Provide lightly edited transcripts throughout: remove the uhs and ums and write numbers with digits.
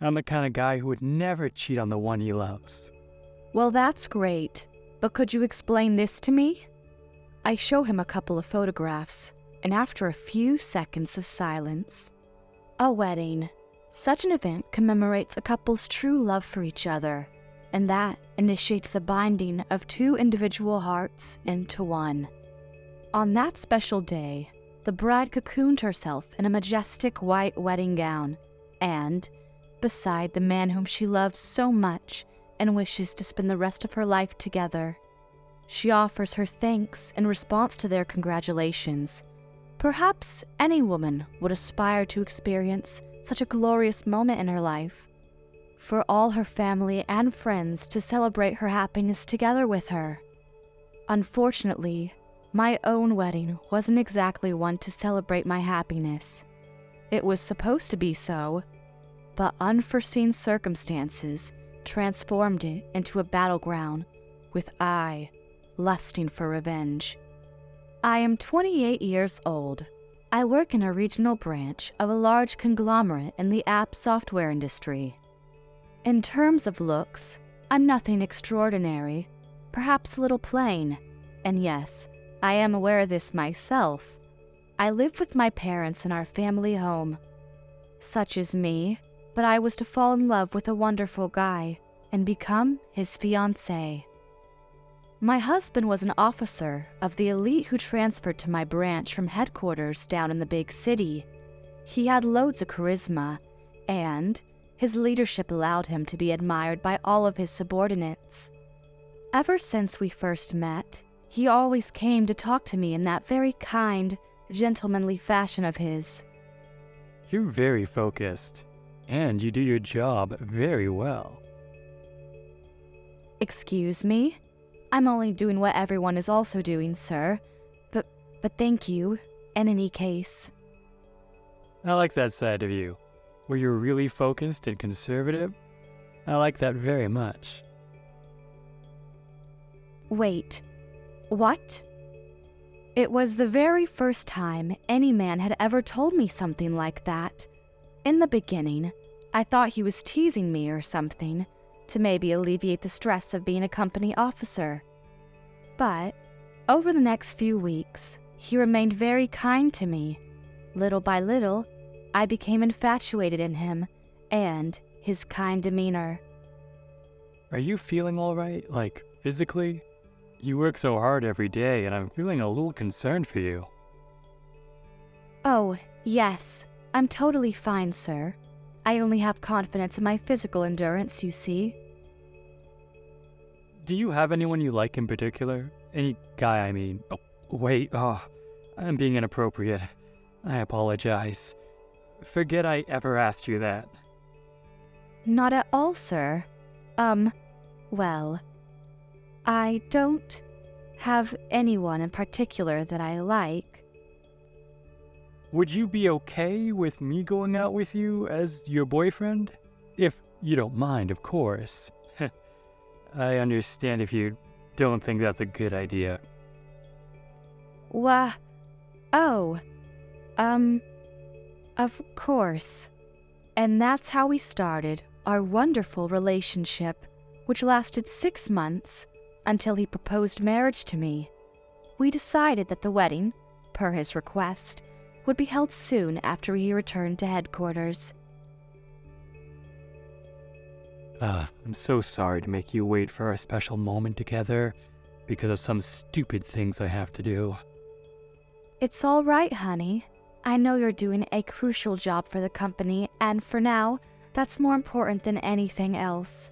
I'm the kind of guy who would never cheat on the one he loves. Well, that's great. But could you explain this to me? I show him a couple of photographs, and after a few seconds of silence, a wedding. Such an event commemorates a couple's true love for each other, and that initiates the binding of two individual hearts into one. On that special day, the bride cocooned herself in a majestic white wedding gown, and, beside the man whom she loves so much and wishes to spend the rest of her life together, she offers her thanks in response to their congratulations. Perhaps any woman would aspire to experience such a glorious moment in her life, for all her family and friends to celebrate her happiness together with her. Unfortunately, my own wedding wasn't exactly one to celebrate my happiness. It was supposed to be so, but unforeseen circumstances transformed it into a battleground, with I lusting for revenge. I am 28 years old. I work in a regional branch of a large conglomerate in the app software industry. In terms of looks, I'm nothing extraordinary, perhaps a little plain, and yes, I am aware of this myself. I live with my parents in our family home. Such is me, but I was to fall in love with a wonderful guy and become his fiancée. My husband was an officer of the elite who transferred to my branch from headquarters down in the big city. He had loads of charisma, and his leadership allowed him to be admired by all of his subordinates. Ever since we first met, he always came to talk to me in that very kind, gentlemanly fashion of his. You're very focused, and you do your job very well. Excuse me? I'm only doing what everyone is also doing, sir. But thank you, in any case. I like that side of you, where you're really focused and conservative. I like that very much. Wait, what? It was the very first time any man had ever told me something like that. In the beginning, I thought he was teasing me or something, to maybe alleviate the stress of being a company officer. But over the next few weeks, he remained very kind to me. Little by little, I became infatuated in him and his kind demeanor. Are you feeling all right, like physically? You work so hard every day, and I'm feeling a little concerned for you. Oh, yes, I'm totally fine, sir. I only have confidence in my physical endurance, you see. Do you have anyone you like in particular? Any guy, I mean. Oh, wait, I'm being inappropriate. I apologize. Forget I ever asked you that. Not at all, sir. Well, I don't have anyone in particular that I like. Would you be okay with me going out with you as your boyfriend? If you don't mind, of course. I understand if you don't think that's a good idea. Oh, of course. And that's how we started our wonderful relationship, which lasted 6 months until he proposed marriage to me. We decided that the wedding, per his request, would be held soon after he returned to headquarters. I'm so sorry to make you wait for our special moment together because of some stupid things I have to do. It's all right, honey. I know you're doing a crucial job for the company, and for now, that's more important than anything else.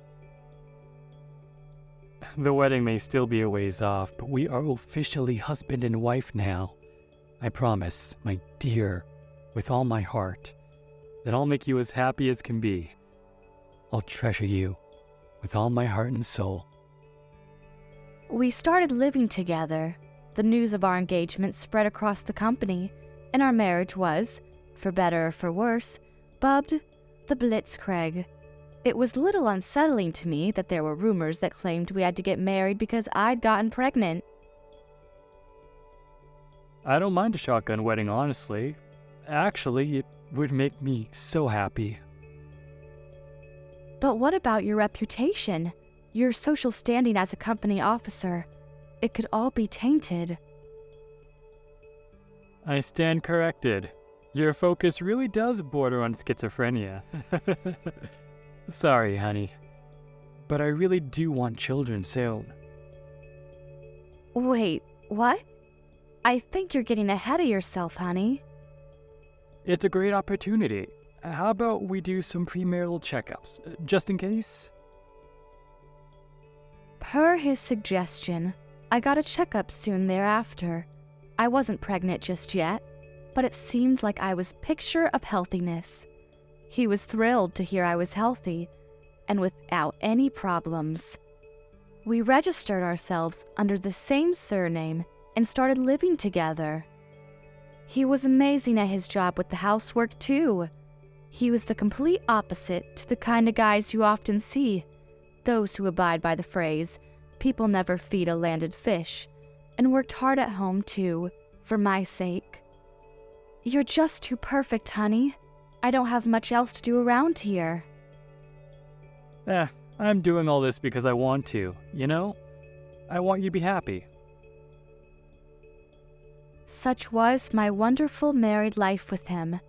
The wedding may still be a ways off, but we are officially husband and wife now. I promise, my dear, with all my heart, that I'll make you as happy as can be. I'll treasure you with all my heart and soul. We started living together. The news of our engagement spread across the company, and our marriage was, for better or for worse, dubbed the Blitzkrieg. It was a little unsettling to me that there were rumors that claimed we had to get married because I'd gotten pregnant. I don't mind a shotgun wedding, honestly. Actually, it would make me so happy. But what about your reputation? Your social standing as a company officer? It could all be tainted. I stand corrected. Your focus really does border on schizophrenia. Sorry, honey. But I really do want children soon. Wait, what? I think you're getting ahead of yourself, honey. It's a great opportunity. How about we do some premarital checkups, just in case? Per his suggestion, I got a checkup soon thereafter. I wasn't pregnant just yet, but it seemed like I was picture of healthiness. He was thrilled to hear I was healthy, and without any problems. We registered ourselves under the same surname and started living together. He was amazing at his job with the housework too. He was the complete opposite to the kind of guys you often see, those who abide by the phrase, "People never feed a landed fish," and worked hard at home too, for my sake. You're just too perfect, honey. I don't have much else to do around here. I'm doing all this because I want to, you know? I want you to be happy. Such was my wonderful married life with him.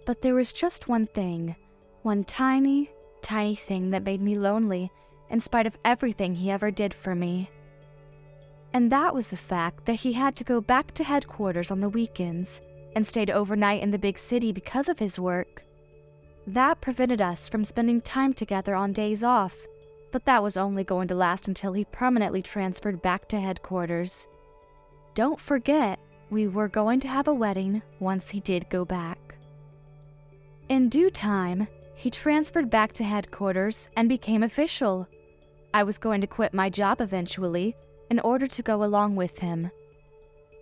But there was just one thing, one tiny, tiny thing that made me lonely in spite of everything he ever did for me. And that was the fact that he had to go back to headquarters on the weekends and stayed overnight in the big city because of his work. That prevented us from spending time together on days off, but that was only going to last until he permanently transferred back to headquarters. Don't forget, we were going to have a wedding once he did go back. In due time, he transferred back to headquarters and became official. I was going to quit my job eventually in order to go along with him.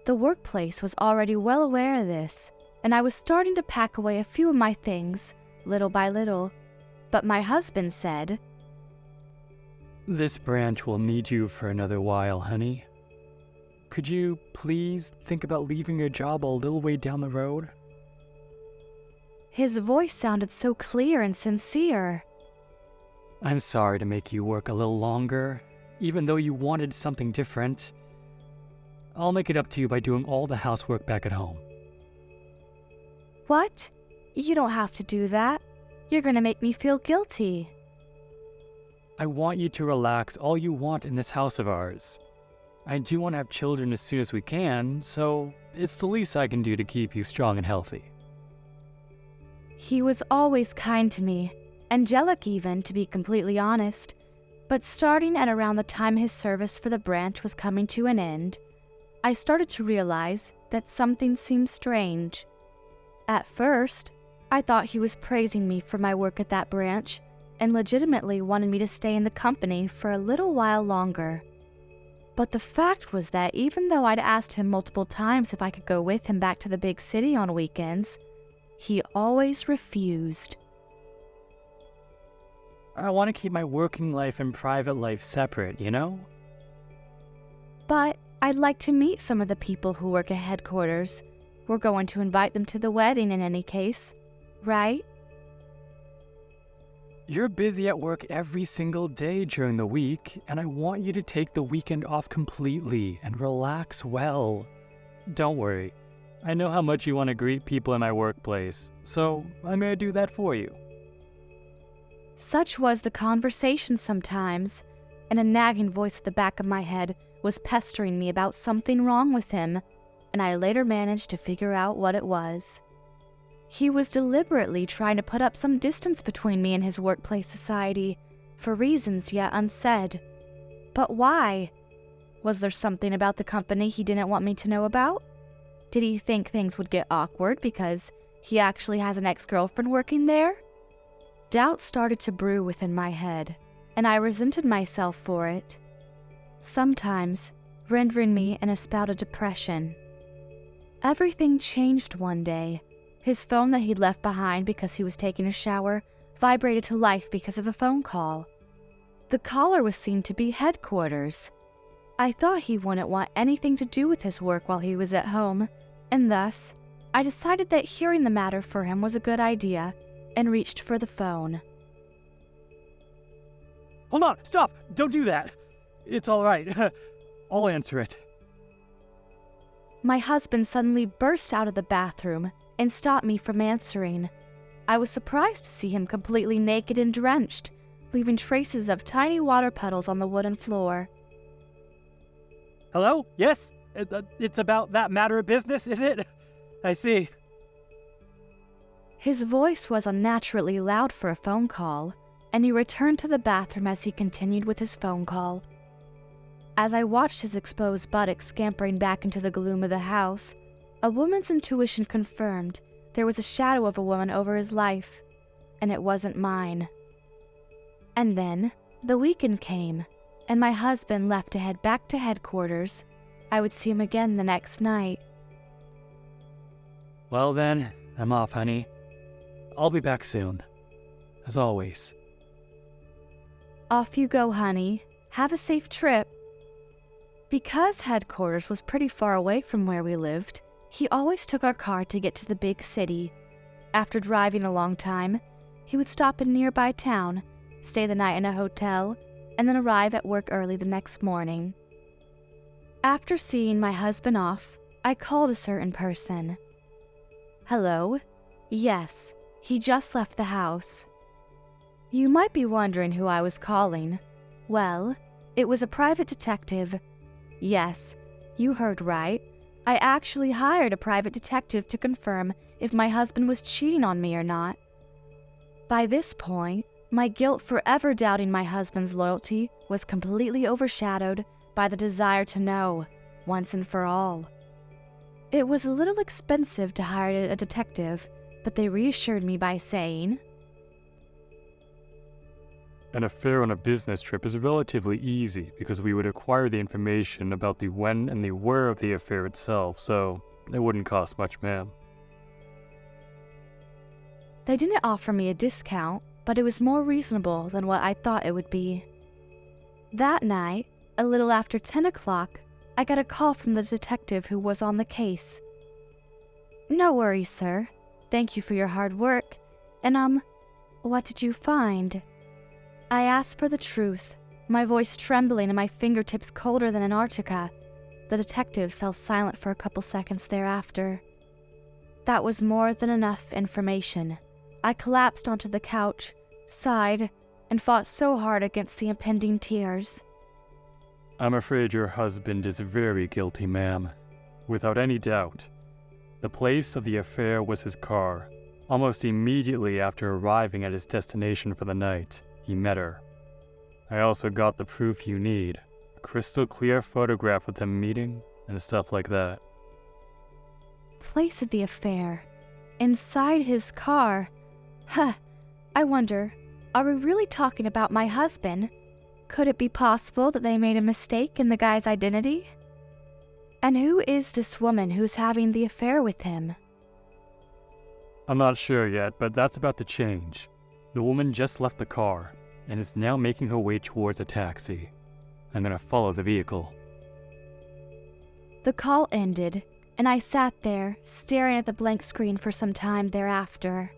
The workplace was already well aware of this, and I was starting to pack away a few of my things, little by little. But my husband said, This branch will need you for another while, honey. Could you please think about leaving your job a little way down the road? His voice sounded so clear and sincere. I'm sorry to make you work a little longer, even though you wanted something different. I'll make it up to you by doing all the housework back at home. What? You don't have to do that. You're gonna make me feel guilty. I want you to relax all you want in this house of ours. I do want to have children as soon as we can, so it's the least I can do to keep you strong and healthy. He was always kind to me, angelic even, to be completely honest. But starting at around the time his service for the branch was coming to an end, I started to realize that something seemed strange. At first, I thought he was praising me for my work at that branch and legitimately wanted me to stay in the company for a little while longer. But the fact was that even though I'd asked him multiple times if I could go with him back to the big city on weekends, he always refused. I want to keep my working life and private life separate, you know? But I'd like to meet some of the people who work at headquarters. We're going to invite them to the wedding in any case, right? You're busy at work every single day during the week, and I want you to take the weekend off completely and relax well. Don't worry. I know how much you want to greet people in my workplace, so I'm going to do that for you. Such was the conversation sometimes, and a nagging voice at the back of my head was pestering me about something wrong with him, and I later managed to figure out what it was. He was deliberately trying to put up some distance between me and his workplace society, for reasons yet unsaid. But why? Was there something about the company he didn't want me to know about? Did he think things would get awkward because he actually has an ex-girlfriend working there? Doubt started to brew within my head, and I resented myself for it, sometimes rendering me in a spout of depression. Everything changed one day. His phone that he'd left behind because he was taking a shower vibrated to life because of a phone call. The caller was seen to be headquarters. I thought he wouldn't want anything to do with his work while he was at home, and thus, I decided that hearing the matter for him was a good idea and reached for the phone. hold on, stop! Don't do that! It's all right. I'll answer it. My husband suddenly burst out of the bathroom and stopped me from answering. I was surprised to see him completely naked and drenched, leaving traces of tiny water puddles on the wooden floor. Hello? Yes? It's about that matter of business, is it? I see. His voice was unnaturally loud for a phone call, and he returned to the bathroom as he continued with his phone call. As I watched his exposed buttocks scampering back into the gloom of the house, a woman's intuition confirmed there was a shadow of a woman over his life, and it wasn't mine. And then, the weekend came, and my husband left to head back to headquarters. I would see him again the next night. Well then, I'm off, honey. I'll be back soon. As always. Off you go, honey. Have a safe trip. Because headquarters was pretty far away from where we lived, he always took our car to get to the big city. After driving a long time, he would stop in a nearby town, stay the night in a hotel, and then arrive at work early the next morning. After seeing my husband off, I called a certain person. Hello? Yes, he just left the house. You might be wondering who I was calling. Well, it was a private detective. Yes, you heard right. I actually hired a private detective to confirm if my husband was cheating on me or not. By this point, my guilt for ever doubting my husband's loyalty was completely overshadowed by the desire to know, once and for all. It was a little expensive to hire a detective, but they reassured me by saying, An affair on a business trip is relatively easy because we would acquire the information about the when and the where of the affair itself, so it wouldn't cost much, ma'am. They didn't offer me a discount, but it was more reasonable than what I thought it would be. That night, a little after 10 o'clock, I got a call from the detective who was on the case. No worries, sir. Thank you for your hard work. And, what did you find? I asked for the truth, my voice trembling and my fingertips colder than Antarctica. The detective fell silent for a couple seconds thereafter. That was more than enough information. I collapsed onto the couch, sighed, and fought so hard against the impending tears. I'm afraid your husband is very guilty, ma'am. Without any doubt. The place of the affair was his car. Almost immediately after arriving at his destination for the night, he met her. I also got the proof you need. A crystal clear photograph of them meeting and stuff like that. Place of the affair. Inside his car. Huh. I wonder, are we really talking about my husband? Could it be possible that they made a mistake in the guy's identity? And who is this woman who's having the affair with him? I'm not sure yet, but that's about to change. The woman just left the car and is now making her way towards a taxi. I'm gonna follow the vehicle. The call ended, and I sat there, staring at the blank screen for some time thereafter.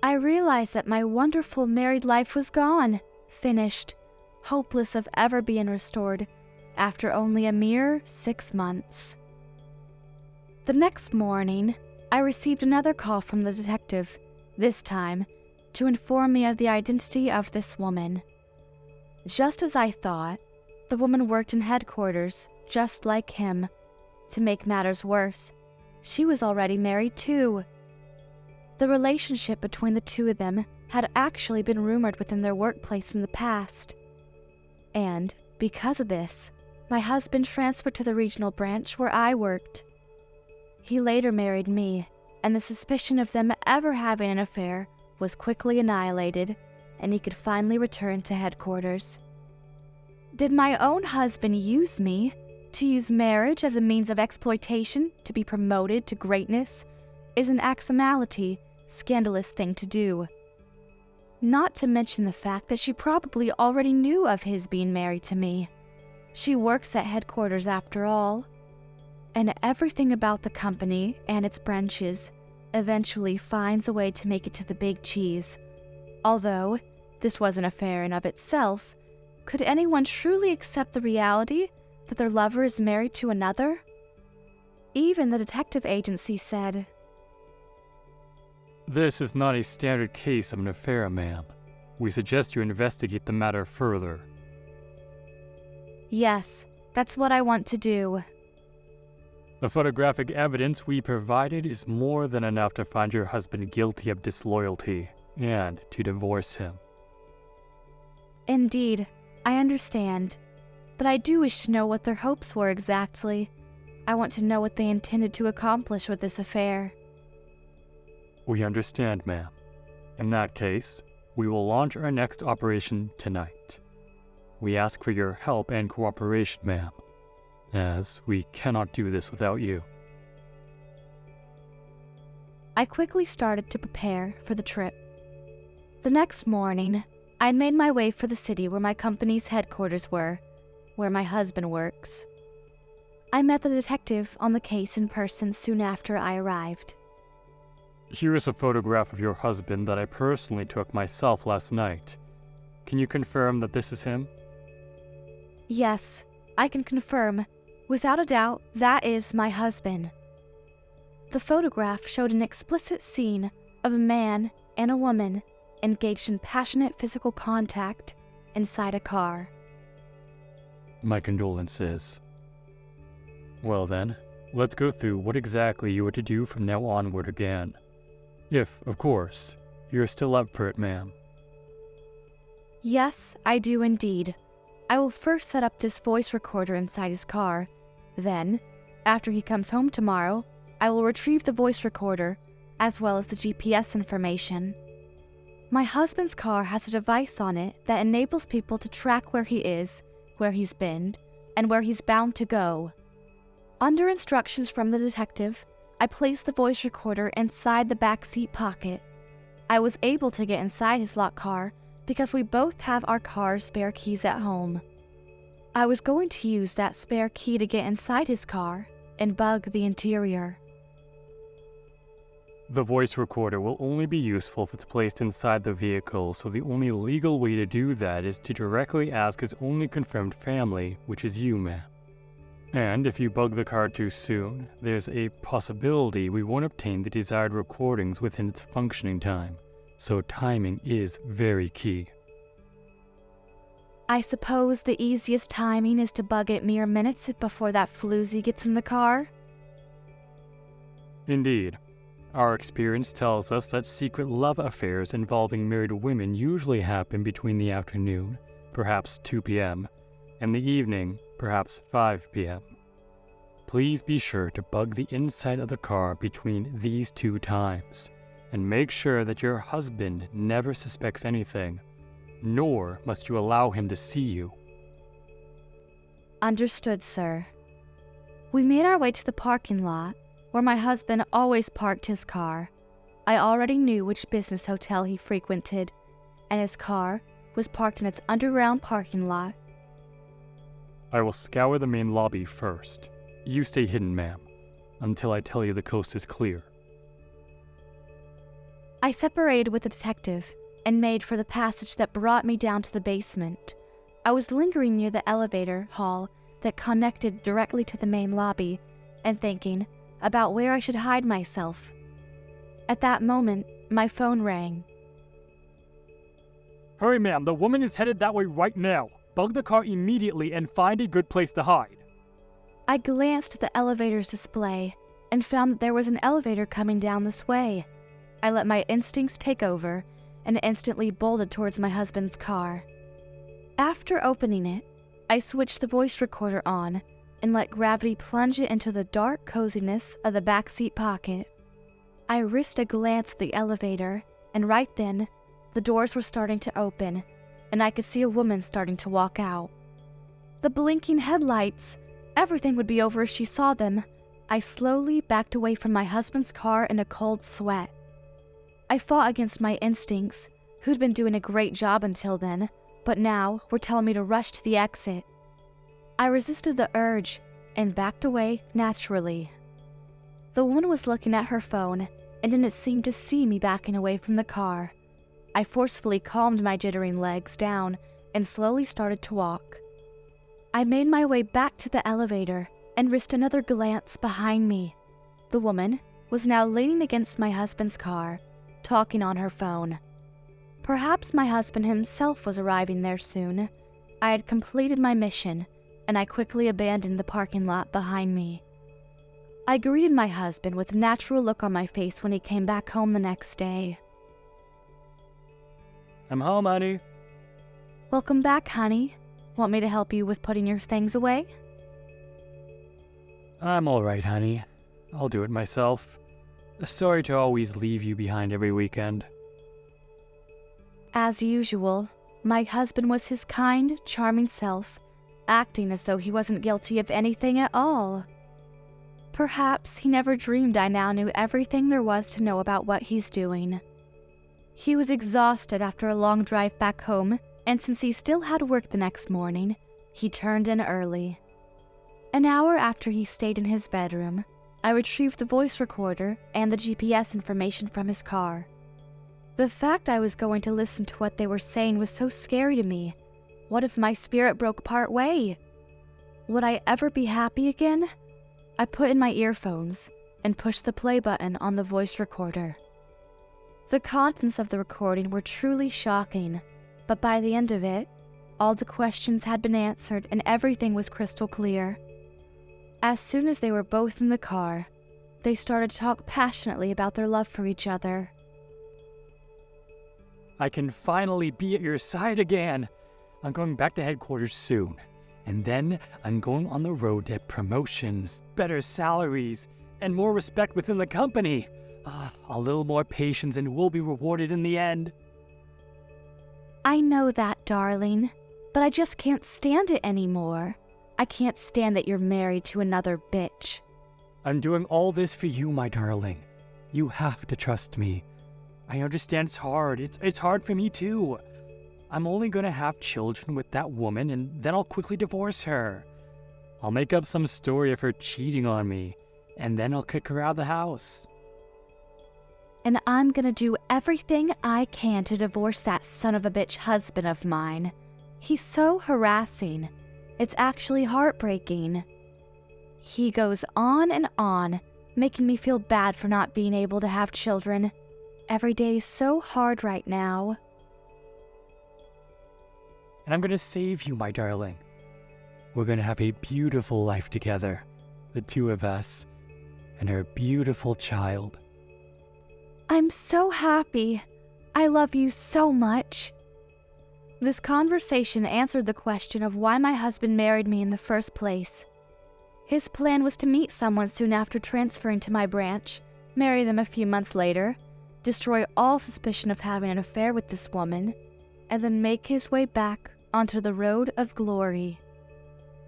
I realized that my wonderful married life was gone, finished, hopeless of ever being restored, after only a mere 6 months. The next morning, I received another call from the detective, this time, to inform me of the identity of this woman. Just as I thought, the woman worked in headquarters, just like him. To make matters worse, she was already married too. The relationship between the two of them had actually been rumored within their workplace in the past. And, because of this, my husband transferred to the regional branch where I worked. He later married me, and the suspicion of them ever having an affair was quickly annihilated, and he could finally return to headquarters. Did my own husband use me, to use marriage as a means of exploitation to be promoted to greatness, is an axiomality, scandalous thing to do. Not to mention the fact that she probably already knew of his being married to me. She works at headquarters after all. And everything about the company and its branches eventually finds a way to make it to the big cheese. Although this was an affair in of itself, Could anyone truly accept the reality that their lover is married to another? Even the detective agency said, This is not a standard case of an affair, ma'am. We suggest you investigate the matter further. Yes, that's what I want to do. The photographic evidence we provided is more than enough to find your husband guilty of disloyalty and to divorce him. Indeed, I understand. But I do wish to know what their hopes were exactly. I want to know what they intended to accomplish with this affair. We understand, ma'am. In that case, we will launch our next operation tonight. We ask for your help and cooperation, ma'am, as we cannot do this without you. I quickly started to prepare for the trip. The next morning, I'd made my way for the city where my company's headquarters were, where my husband works. I met the detective on the case in person soon after I arrived. Here is a photograph of your husband that I personally took myself last night. Can you confirm that this is him? Yes, I can confirm. Without a doubt, that is my husband. The photograph showed an explicit scene of a man and a woman engaged in passionate physical contact inside a car. My condolences. Well then, let's go through what exactly you are to do from now onward again. If, of course, you're still up for it, ma'am. Yes, I do indeed. I will first set up this voice recorder inside his car. Then, after he comes home tomorrow, I will retrieve the voice recorder, as well as the GPS information. My husband's car has a device on it that enables people to track where he is, where he's been, and where he's bound to go. Under instructions from the detective, I placed the voice recorder inside the backseat pocket. I was able to get inside his locked car because we both have our car's spare keys at home. I was going to use that spare key to get inside his car and bug the interior. The voice recorder will only be useful if it's placed inside the vehicle, so the only legal way to do that is to directly ask his only confirmed family, which is you, ma'am. And if you bug the car too soon, there's a possibility we won't obtain the desired recordings within its functioning time, so timing is very key. I suppose the easiest timing is to bug it mere minutes before that floozy gets in the car? Indeed. Our experience tells us that secret love affairs involving married women usually happen between the afternoon, perhaps 2 p.m., and the evening, perhaps 5 p.m. Please be sure to bug the inside of the car between these two times, and make sure that your husband never suspects anything, nor must you allow him to see you. Understood, sir. We made our way to the parking lot, where my husband always parked his car. I already knew which business hotel he frequented, and his car was parked in its underground parking lot. I will scour the main lobby first. You stay hidden, ma'am, until I tell you the coast is clear. I separated with the detective and made for the passage that brought me down to the basement. I was lingering near the elevator hall that connected directly to the main lobby and thinking about where I should hide myself. At that moment, my phone rang. Hurry, ma'am, the woman is headed that way right now. Bug the car immediately and find a good place to hide. I glanced at the elevator's display and found that there was an elevator coming down this way. I let my instincts take over and instantly bolted towards my husband's car. After opening it, I switched the voice recorder on and let gravity plunge it into the dark coziness of the backseat pocket. I risked a glance at the elevator, and right then, the doors were starting to open, and I could see a woman starting to walk out. The blinking headlights! Everything would be over if she saw them. I slowly backed away from my husband's car in a cold sweat. I fought against my instincts, who'd been doing a great job until then, but now were telling me to rush to the exit. I resisted the urge and backed away naturally. The woman was looking at her phone and didn't seem to see me backing away from the car. I forcefully calmed my jittering legs down and slowly started to walk. I made my way back to the elevator and risked another glance behind me. The woman was now leaning against my husband's car, talking on her phone. Perhaps my husband himself was arriving there soon. I had completed my mission, and I quickly abandoned the parking lot behind me. I greeted my husband with a natural look on my face when he came back home the next day. I'm home, honey. Welcome back, honey. Want me to help you with putting your things away? I'm all right, honey. I'll do it myself. Sorry to always leave you behind every weekend. As usual, my husband was his kind, charming self, acting as though he wasn't guilty of anything at all. Perhaps he never dreamed I now knew everything there was to know about what he's doing. He was exhausted after a long drive back home, and since he still had work the next morning, he turned in early. An hour after he stayed in his bedroom, I retrieved the voice recorder and the GPS information from his car. The fact I was going to listen to what they were saying was so scary to me. What if my spirit broke part way? Would I ever be happy again? I put in my earphones and pushed the play button on the voice recorder. The contents of the recording were truly shocking, but by the end of it, all the questions had been answered and everything was crystal clear. As soon as they were both in the car, they started to talk passionately about their love for each other. I can finally be at your side again. I'm going back to headquarters soon. And then I'm going on the road to promotions, better salaries, and more respect within the company. A little more patience and we'll be rewarded in the end. I know that, darling, but I just can't stand it anymore. I can't stand that you're married to another bitch. I'm doing all this for you, my darling. You have to trust me. I understand it's hard. It's hard for me too. I'm only gonna have children with that woman and then I'll quickly divorce her. I'll make up some story of her cheating on me and then I'll kick her out of the house. And I'm gonna do everything I can to divorce that son of a bitch husband of mine. He's so harassing. It's actually heartbreaking. He goes on and on, making me feel bad for not being able to have children. Every day is so hard right now. And I'm gonna save you, my darling. We're gonna have a beautiful life together, the two of us, and our beautiful child. I'm so happy. I love you so much. This conversation answered the question of why my husband married me in the first place. His plan was to meet someone soon after transferring to my branch, marry them a few months later, destroy all suspicion of having an affair with this woman, and then make his way back onto the road of glory.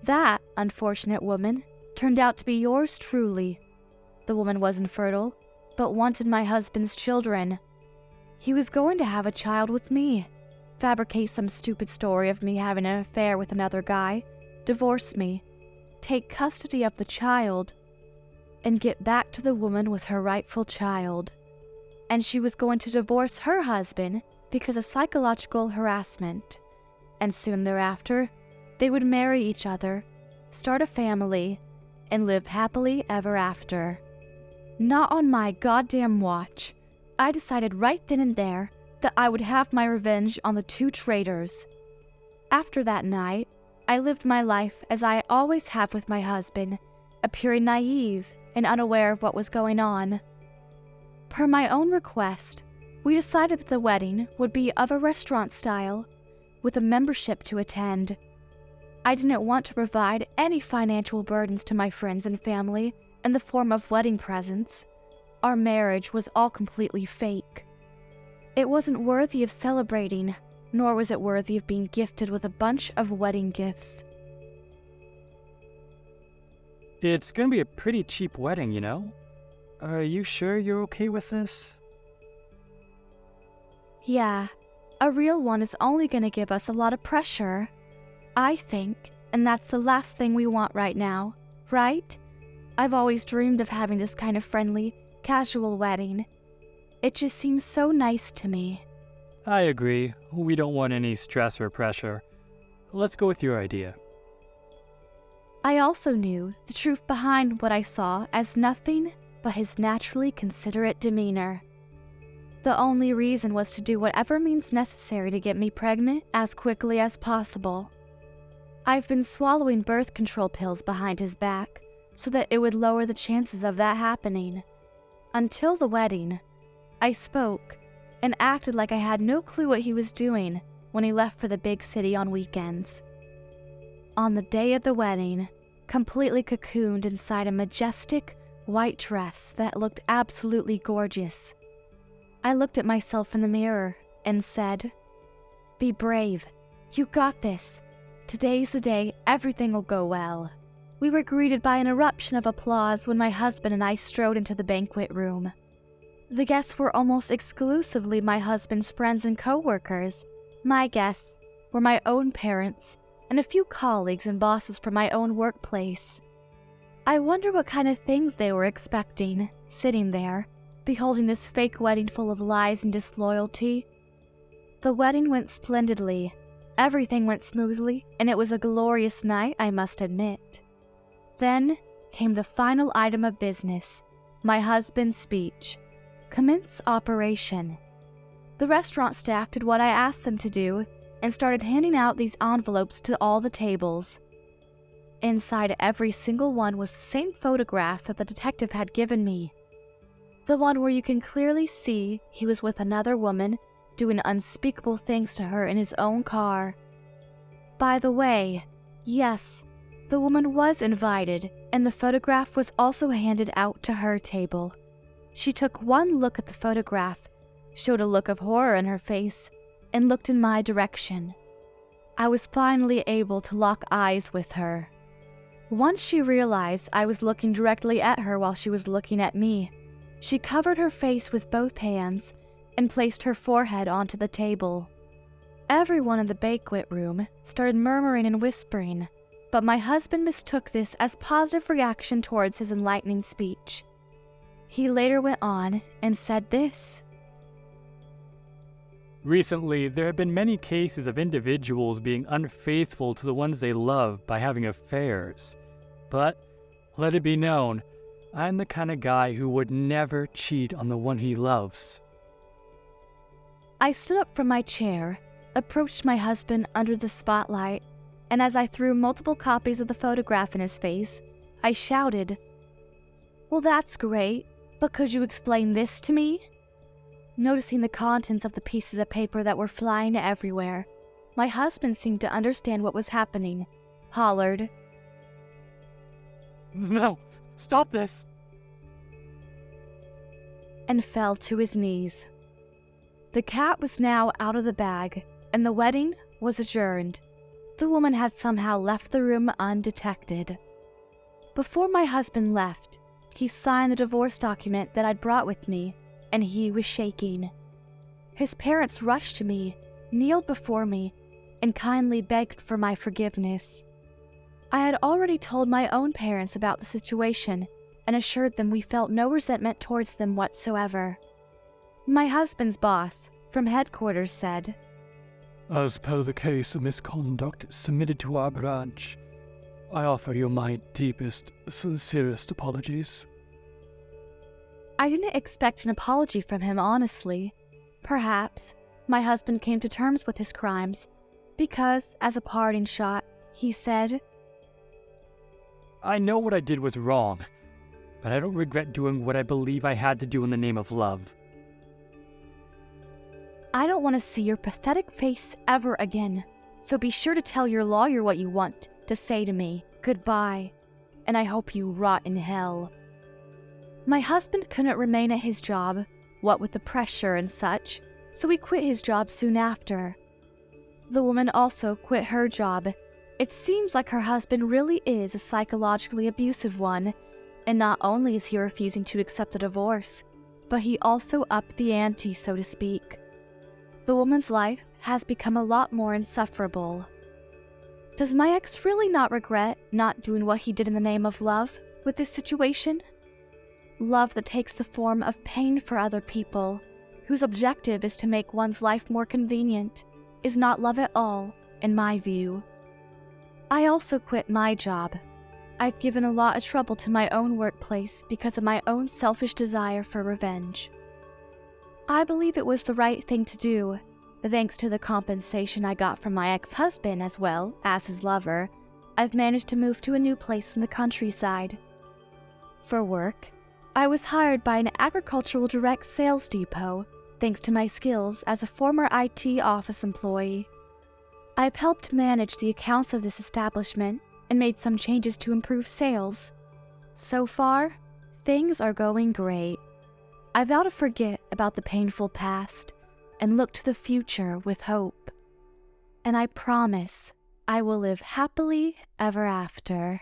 That unfortunate woman turned out to be yours truly. The woman wasn't fertile, but wanted my husband's children. He was going to have a child with me, fabricate some stupid story of me having an affair with another guy, divorce me, take custody of the child, and get back to the woman with her rightful child. And she was going to divorce her husband because of psychological harassment. And soon thereafter, they would marry each other, start a family, and live happily ever after. Not on my goddamn watch. I decided right then and there that I would have my revenge on the two traitors. After that night, I lived my life as I always have with my husband, appearing naive and unaware of what was going on. Per my own request, we decided that the wedding would be of a restaurant style, with a membership to attend. I didn't want to provide any financial burdens to my friends and family in the form of wedding presents. Our marriage was all completely fake. It wasn't worthy of celebrating, nor was it worthy of being gifted with a bunch of wedding gifts. It's gonna be a pretty cheap wedding, you know? Are you sure you're okay with this? Yeah, a real one is only gonna give us a lot of pressure. I think, and that's the last thing we want right now, right? I've always dreamed of having this kind of friendly, casual wedding. It just seems so nice to me. I agree. We don't want any stress or pressure. Let's go with your idea. I also knew the truth behind what I saw as nothing but his naturally considerate demeanor. The only reason was to do whatever means necessary to get me pregnant as quickly as possible. I've been swallowing birth control pills behind his back so that it would lower the chances of that happening. Until the wedding, I spoke and acted like I had no clue what he was doing when he left for the big city on weekends. On the day of the wedding, completely cocooned inside a majestic white dress that looked absolutely gorgeous, I looked at myself in the mirror and said, "Be brave. You got this. Today's the day everything will go well." We were greeted by an eruption of applause when my husband and I strode into the banquet room. The guests were almost exclusively my husband's friends and co-workers. My guests were my own parents and a few colleagues and bosses from my own workplace. I wonder what kind of things they were expecting, sitting there, beholding this fake wedding full of lies and disloyalty. The wedding went splendidly. Everything went smoothly, and it was a glorious night, I must admit. Then came the final item of business, my husband's speech. Commence operation. The restaurant staff did what I asked them to do and started handing out these envelopes to all the tables. Inside every single one was the same photograph that the detective had given me. The one where you can clearly see he was with another woman doing unspeakable things to her in his own car. By the way, yes, the woman was invited, and the photograph was also handed out to her table. She took one look at the photograph, showed a look of horror in her face, and looked in my direction. I was finally able to lock eyes with her. Once she realized I was looking directly at her while she was looking at me, she covered her face with both hands and placed her forehead onto the table. Everyone in the banquet room started murmuring and whispering, but my husband mistook this as positive reaction towards his enlightening speech. He later went on and said this. Recently, there have been many cases of individuals being unfaithful to the ones they love by having affairs. But, let it be known, I'm the kind of guy who would never cheat on the one he loves. I stood up from my chair, approached my husband under the spotlight, and as I threw multiple copies of the photograph in his face, I shouted, "Well, that's great, but could you explain this to me?" Noticing the contents of the pieces of paper that were flying everywhere, my husband seemed to understand what was happening, hollered, "No, stop this!" and fell to his knees. The cat was now out of the bag, and the wedding was adjourned. The woman had somehow left the room undetected. Before my husband left, he signed the divorce document that I'd brought with me, and he was shaking. His parents rushed to me, kneeled before me, and kindly begged for my forgiveness. I had already told my own parents about the situation and assured them we felt no resentment towards them whatsoever. My husband's boss, from headquarters, said, "As per the case of misconduct submitted to our branch, I offer you my deepest, sincerest apologies." I didn't expect an apology from him, honestly. Perhaps my husband came to terms with his crimes, because, as a parting shot, he said, "I know what I did was wrong, but I don't regret doing what I believe I had to do in the name of love." "I don't want to see your pathetic face ever again, so be sure to tell your lawyer what you want to say to me. Goodbye, and I hope you rot in hell." My husband couldn't remain at his job, what with the pressure and such, so he quit his job soon after. The woman also quit her job. It seems like her husband really is a psychologically abusive one, and not only is he refusing to accept a divorce, but he also upped the ante, so to speak. The woman's life has become a lot more insufferable. Does my ex really not regret not doing what he did in the name of love with this situation? Love that takes the form of pain for other people, whose objective is to make one's life more convenient, is not love at all, in my view. I also quit my job. I've given a lot of trouble to my own workplace because of my own selfish desire for revenge. I believe it was the right thing to do, thanks to the compensation I got from my ex-husband as well as his lover. I've managed to move to a new place in the countryside. For work, I was hired by an agricultural direct sales depot, thanks to my skills as a former IT office employee. I've helped manage the accounts of this establishment and made some changes to improve sales. So far, things are going great. I vow to forget about the painful past and look to the future with hope. And I promise I will live happily ever after.